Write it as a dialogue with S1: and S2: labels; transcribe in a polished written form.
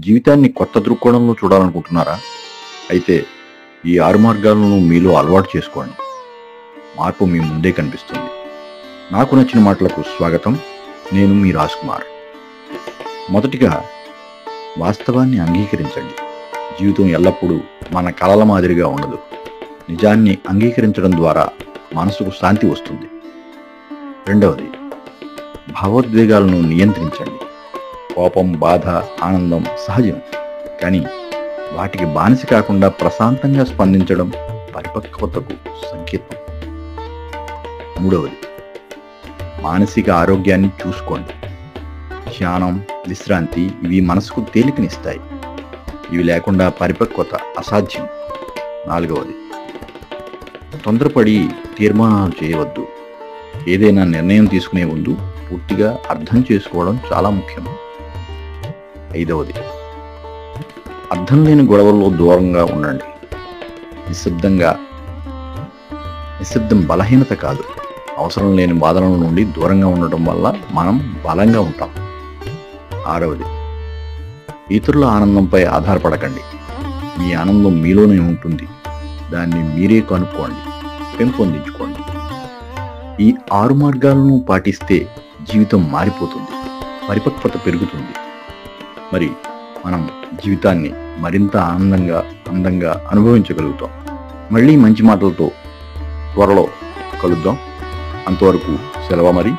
S1: జీవితాన్ని కొత్త దృక్కోణంలో చూడాలనుకుంటున్నారా? అయితే ఈ 6 మార్గాలను మీలో అలవాటు చేసుకోండి. మార్పు మీ ముందే కనిపిస్తుంది. నాకు నచ్చిన మాటలకు స్వాగతం. నేను మీ రాజ్ కుమార్. మొదటిగా, వాస్తవాన్ని అంగీకరించండి. జీవితం ఎల్లప్పుడూ మన కలల మాదిరిగా ఉండదు. నిజాన్ని అంగీకరించడం ద్వారా మనసుకు శాంతి వస్తుంది. రెండవది, భావోద్వేగాలను నియంత్రించండి. కోపం, బాధ, ఆనందం సహజం. కానీ వాటికి బానిస కాకుండా ప్రశాంతంగా స్పందించడం పరిపక్వతకు సంకేతం. మూడవది, మానసిక ఆరోగ్యాన్ని చూసుకోండి. ధ్యానం, విశ్రాంతి ఇవి మనసుకు తేలికనిస్తాయి. ఇవి లేకుండా పరిపక్వత అసాధ్యం. నాలుగవది, తొందరపడి తీర్మానాలు చేయవద్దు. ఏదైనా నిర్ణయం తీసుకునే ముందు పూర్తిగా అర్థం చేసుకోవడం చాలా ముఖ్యం. ఐదవది, అర్థం లేని గొడవల్లో దూరంగా ఉండండి. నిశ్శబ్దం బలహీనత కాదు. అవసరం లేని బాధల నుండి దూరంగా ఉండటం వల్ల మనం బలంగా ఉంటాం. ఆరవది, ఇతరుల ఆనందంపై ఆధారపడకండి. మీ ఆనందం మీలోనే ఉంటుంది. దాన్ని మీరే కనుక్కోండి, పెంపొందించుకోండి. ఈ 6 మార్గాలను పాటిస్తే జీవితం మారిపోతుంది, పరిపక్వత పెరుగుతుంది. మరి మనం జీవితాన్ని మరింత అందంగా అనుభవించగలుగుతాం. మళ్ళీ మంచి మాటలతో త్వరలో కలుద్దాం. అంతవరకు సెలవు మరి.